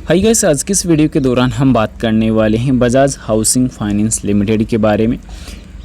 Hi guys, आज की इस वीडियो के दौरान हम बात करने वाले हैं बजाज हाउसिंग फाइनेंस लिमिटेड के बारे में।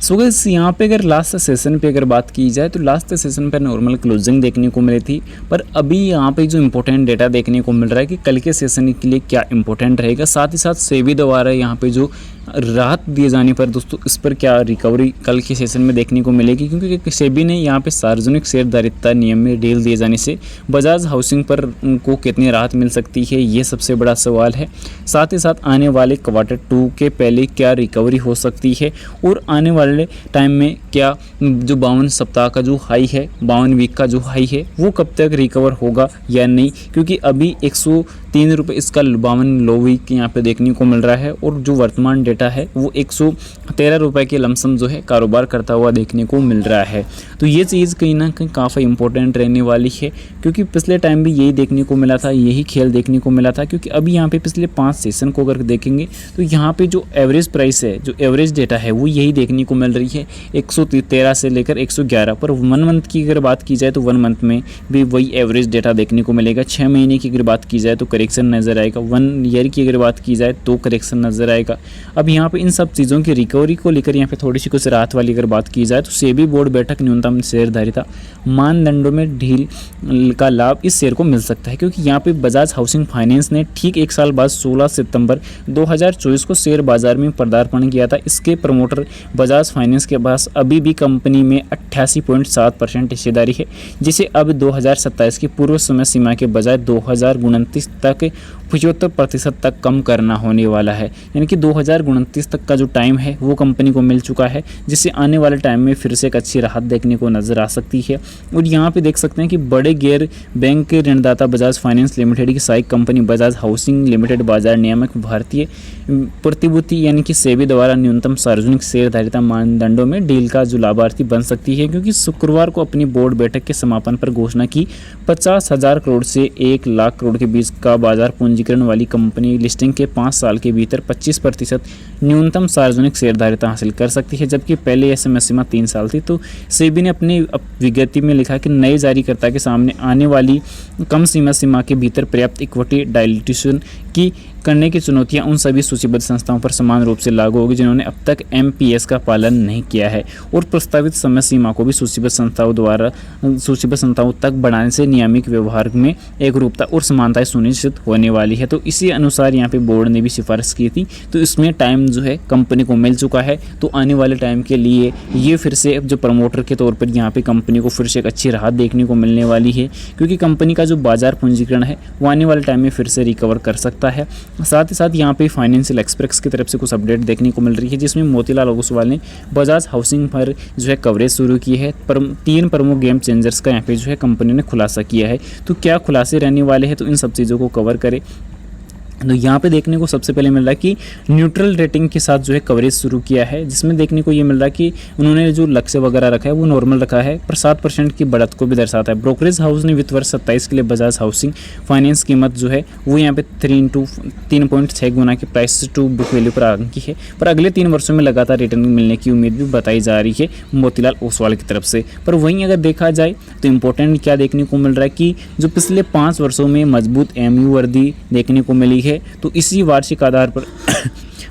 सो गाइस, यहाँ पे अगर लास्ट सेशन पे अगर बात की जाए तो लास्ट सेशन पर नॉर्मल क्लोजिंग देखने को मिली थी, पर अभी यहाँ पे जो इंपॉर्टेंट डेटा देखने को मिल रहा है कि कल के सेशन के लिए क्या इंपॉर्टेंट रहेगा, साथ ही साथ सेबी द्वारा यहाँ पे जो राहत दिए जाने पर दोस्तों इस पर क्या रिकवरी कल के सेशन में देखने को मिलेगी, क्योंकि सेबी ने यहाँ पे सार्वजनिक शेयरधारिता नियम में ढील दिए जाने से बजाज हाउसिंग पर उनको कितनी राहत मिल सकती है, ये सबसे बड़ा सवाल है। साथ ही साथ आने वाले क्वार्टर 2 के पहले क्या रिकवरी हो सकती है और आने वाले टाइम में क्या जो 52 सप्ताह का जो हाई है, 52 वीक का जो हाई है, वो कब तक रिकवर होगा या नहीं, क्योंकि अभी 103 रुपये इसका 52 लो वीक यहाँ पे देखने को मिल रहा है और जो वर्तमान डेटा है वो 113 रुपये के लमसम जो है कारोबार करता हुआ देखने को मिल रहा है। तो ये चीज़ कहीं ना कहीं काफ़ी इंपॉर्टेंट रहने वाली है, क्योंकि पिछले टाइम भी यही देखने को मिला था, यही खेल देखने को मिला था। क्योंकि अभी यहाँ पे पिछले 5 सेशन को अगर देखेंगे तो यहाँ पे जो एवरेज प्राइस है, जो एवरेज डेटा है, वो यही देखने को मिल रही है 113 से लेकर 111 पर। 1 मंथ की अगर बात की जाए तो 1 मंथ में भी वही एवरेज डेटा देखने को मिलेगा। 6 महीने की अगर बात की जाए तो करेक्शन नज़र आएगा। 1 ईयर की अगर बात की जाए तो करेक्शन नज़र आएगा। अब यहाँ पे इन सब चीज़ों की रिकवरी को लेकर यहाँ पे थोड़ी सी कुछ राहत वाली अगर बात की जाए तो सेबी बोर्ड बैठक न्यूनतम शेयरधारिता मानदंडों में ढील का लाभ इस शेयर को मिल सकता है, क्योंकि यहाँ पे बजाज हाउसिंग फाइनेंस ने ठीक 1 साल बाद 16 सितंबर 2024 को शेयर बाजार में पदार्पण किया था। इसके प्रमोटर बजाज फाइनेंस के पास अभी भी कंपनी में 88.7% हिस्सेदारी है, जिसे अब 2027 की पूर्व समय सीमा के बजाय 2029 तक 75% तक कम करना होने वाला है। यानी कि 2029 तक का जो टाइम है वो कंपनी को मिल चुका है, जिससे आने वाले टाइम में फिर से एक अच्छी राहत देखने को नज़र आ सकती है। और यहाँ पे देख सकते हैं कि बड़े गैर बैंक के ऋणदाता बजाज फाइनेंस लिमिटेड की सहायक कंपनी बजाज हाउसिंग लिमिटेड बाजार नियामक भारतीय प्रतिभूति यानी कि सेबी द्वारा न्यूनतम सार्वजनिक शेयरधारिता मानदंडों में डील का जो लाभार्थी बन सकती है, क्योंकि शुक्रवार को अपनी बोर्ड बैठक के समापन पर घोषणा की 50,000 करोड़ से 1 लाख करोड़ के बीच का बाजार पूंजीकरण वाली कंपनी लिस्टिंग के 5 साल के भीतर 25% न्यूनतम सार्वजनिक शेयरधारिता हासिल कर सकती है, जबकि पहले यह समय सीमा 3 साल थी। तो सेबी ने अपनी विज्ञप्ति में लिखा कि नए जारीकर्ता के सामने आने वाली कम सीमा के भीतर पर्याप्त इक्विटी डाइल्यूशन की करने की चुनौतियां उन सभी सूचीबद्ध संस्थाओं पर समान रूप से लागू होगी जिन्होंने अब तक MPS का पालन नहीं किया है, और प्रस्तावित समय सीमा को भी सूचीबद्ध संस्थाओं तक बढ़ाने से नियामक व्यवहार में एकरूपता और समानताएं सुनिश्चित होने वाली है। तो इसी अनुसार यहाँ पे बोर्ड ने भी सिफारिश की थी, तो इसमें टाइम जो है कंपनी को मिल चुका है। तो आने वाले टाइम के लिए ये फिर से जो प्रमोटर के तौर पर यहाँ पे कंपनी को फिर से एक अच्छी राहत देखने को मिलने वाली है, क्योंकि कंपनी का जो बाजार पूंजीकरण है वो आने वाले टाइम में फिर से रिकवर कर सकता है। साथ ही साथ यहाँ पे फाइनेंशियल एक्सप्रेस की तरफ से कुछ अपडेट देखने को मिल रही है, जिसमें मोतीलाल ओसवाल ने बजाज हाउसिंग पर जो है कवरेज शुरू की है। 3 प्रमुख गेम चेंजर्स का यहाँ पे जो है कंपनी ने खुलासा किया है। तो क्या खुलासे रहने वाले हैं, तो इन सब चीज़ों को कवर करें। तो यहाँ पे देखने को सबसे पहले मिल रहा है कि न्यूट्रल रेटिंग के साथ जो है कवरेज शुरू किया है, जिसमें देखने को ये मिल रहा है कि उन्होंने जो लक्ष्य वगैरह रखा है वो नॉर्मल रखा है, पर 7% की बढ़त को भी दर्शाता है। ब्रोकरेज हाउस ने वित्त वर्ष 27 के लिए बजाज हाउसिंग फाइनेंस कीमत जो है वो यहाँ पे 3.6 गुना की प्राइस टू बुक वैल्यू पर आंकी है, पर अगले 3 वर्षों में लगातार रिटर्न मिलने की उम्मीद भी बताई जा रही है मोतीलाल ओसवाल की तरफ से। पर वहीं अगर देखा जाए तो इंपॉर्टेंट क्या देखने को मिल रहा है कि जो पिछले 5 वर्षों में मजबूत MU वर्दी देखने को मिली है, तो इसी वार्षिक आधार पर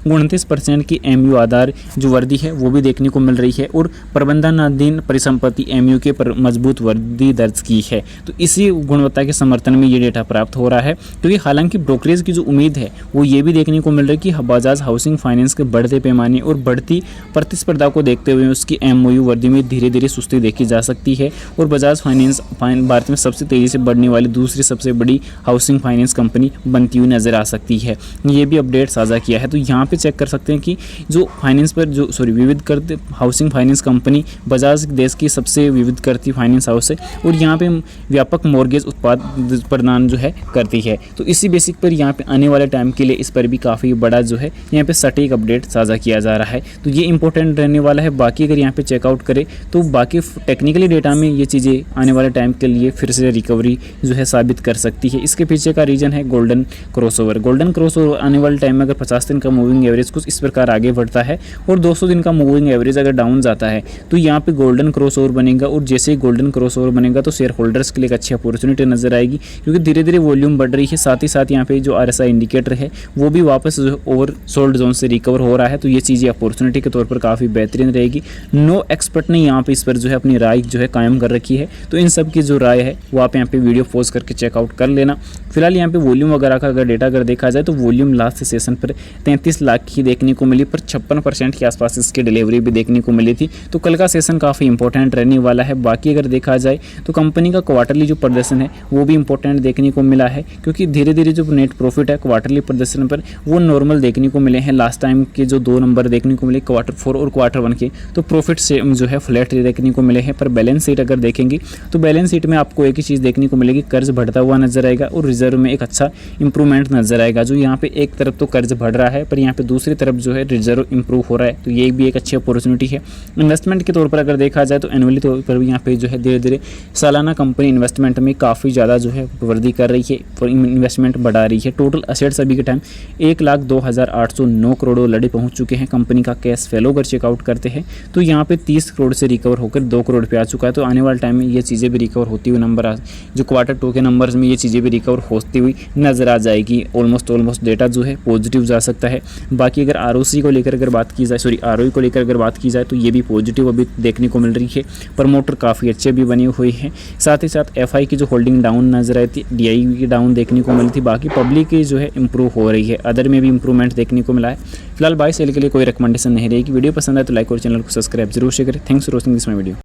29% की MU आधार जो वर्दी है वो भी देखने को मिल रही है, और प्रबंधनाधीन परिसंपत्ति MU के पर मजबूत वर्दी दर्ज की है। तो इसी गुणवत्ता के समर्थन में ये डेटा प्राप्त हो रहा है, क्योंकि हालांकि ब्रोकरेज की जो उम्मीद है वो ये भी देखने को मिल रही है कि बजाज हाउसिंग फाइनेंस के बढ़ते पैमाने और बढ़ती प्रतिस्पर्धा को देखते हुए उसकी MOU वर्दी में धीरे धीरे सुस्ती देखी जा सकती है, और बजाज फाइनेंस भारत में सबसे तेज़ी से बढ़ने वाली दूसरी सबसे बड़ी हाउसिंग फाइनेंस कंपनी बनती हुई नजर आ सकती है। ये भी अपडेट साझा किया है। तो यहाँ पे चेक कर सकते हैं कि जो फाइनेंस पर जो विविध करती हाउसिंग फाइनेंस कंपनी बजाज देश की सबसे विविध करती फाइनेंस हाउस है, और यहाँ पे व्यापक मॉर्गेज उत्पाद प्रदान जो है करती है। तो इसी बेसिक पर यहाँ पे आने वाले टाइम के लिए इस पर भी काफ़ी बड़ा जो है यहाँ पे सटीक अपडेट साझा किया जा रहा है। तो ये इंपॉर्टेंट रहने वाला है। बाकी अगर यहाँ पे चेकआउट करें तो बाकी टेक्निकली डेटा में ये चीज़ें आने वाले टाइम के लिए फिर से रिकवरी जो है साबित कर सकती है। इसके पीछे का रीज़न है गोल्डन क्रॉसओवर। गोल्डन क्रॉसओवर आने वाले टाइम में अगर 50 दिन का मूविंग मूविंग एवरेज कुछ इस प्रकार आगे बढ़ता है और 200 दिन का मूविंग एवरेज अगर डाउन जाता है तो यहाँ पे गोल्डन क्रॉसओवर बनेगा और जैसे ही गोल्डन क्रॉसओवर बनेगा तो शेयर होल्डर्स के लिए एक अच्छी अपॉर्चुनिटी नजर आएगी, क्योंकि धीरे धीरे वॉल्यूम बढ़ रही है। साथ ही साथ यहाँ पे जो RSI इंडिकेटर है वो भी वापस ओवर सोल्ड जोन से रिकवर हो रहा है, तो ये चीज़ें अपॉर्चुनिटी के तौर पर काफ़ी बेहतरीन रहेगी। नो एक्सपर्ट ने यहाँ पे इस पर जो है अपनी राय जो है कायम कर रखी है, तो इन सब की जो राय है वो आप यहाँ पे वीडियो पॉज करके चेकआउट कर लेना। फिलहाल यहाँ पे वॉल्यूम वगैरह का अगर डेटा अगर देखा जाए तो वॉल्यूम लास्ट सेशन पर 33 लाख की देखने को मिली, पर 56% के आसपास इसकी डिलीवरी भी देखने को मिली थी। तो कल का सेशन काफ़ी इंपॉर्टेंट रहने वाला है। बाकी अगर देखा जाए तो कंपनी का क्वार्टरली जो प्रदर्शन है वो भी इंपॉर्टेंट देखने को मिला है, क्योंकि धीरे धीरे जो नेट प्रॉफिट है क्वार्टरली प्रदर्शन पर वो नॉर्मल देखने को मिले हैं। लास्ट टाइम के जो 2 नंबर देखने को मिले Q4 और Q1 के, तो प्रॉफिट से जो है फ्लैट देखने को मिले हैं। पर बैलेंस शीट अगर देखेंगे तो बैलेंस शीट में आपको एक ही चीज़ देखने को मिलेगी, कर्ज बढ़ता हुआ नजर आएगा और रिजर्व में एक अच्छा इंप्रूवमेंट नजर आएगा। जो यहाँ पे एक तरफ तो कर्ज बढ़ रहा है पर यहाँ पे दूसरी तरफ जो है रिजर्व इंप्रूव हो रहा है, तो ये भी एक अच्छी अपॉर्चुनिटी है। इन्वेस्टमेंट के तौर पर अगर देखा जाए तो एनुअली तौर पर भी यहाँ पे जो है धीरे धीरे सालाना कंपनी इन्वेस्टमेंट में काफ़ी ज़्यादा जो है वृद्धि कर रही है और इन्वेस्टमेंट बढ़ा रही है। टोटल असेट्स अभी के टाइम 1,02,809 करोड़ ऑलरेडी पहुँच चुके हैं। कंपनी का कैश फ्लो अगर चेकआउट करते हैं तो यहाँ पे 30 करोड़ से रिकवर होकर 2 करोड़ पे आ चुका है। तो आने वाले टाइम में ये चीज़ें भी रिकवर होती हुई नंबर जो Q2 के नंबर्स में ये चीज़ें भी रिकवर होती हुई नजर आ जाएगी। ऑलमोस्ट डेटा जो है पॉजिटिव जा सकता है। बाकी अगर ROC को लेकर अगर बात की जाए, सॉरी ROE को लेकर अगर बात की जाए तो ये भी पॉजिटिव अभी देखने को मिल रही है। प्रमोटर काफ़ी अच्छे भी बने हुए हैं। साथ ही साथ FI की जो होल्डिंग डाउन नजर आई थी, DI की डाउन देखने को मिली थी। बाकी पब्लिक की जो है इंप्रूव हो रही है, अदर में भी इंप्रूवमेंट देखने को मिला है। फिलहाल बाय सेल के लिए कोई रिकमेंडेशन नहीं रहेगी। वीडियो पसंद आए तो लाइक और चैनल को सब्सक्राइब जरूर से करें। Thanks for watching this my video.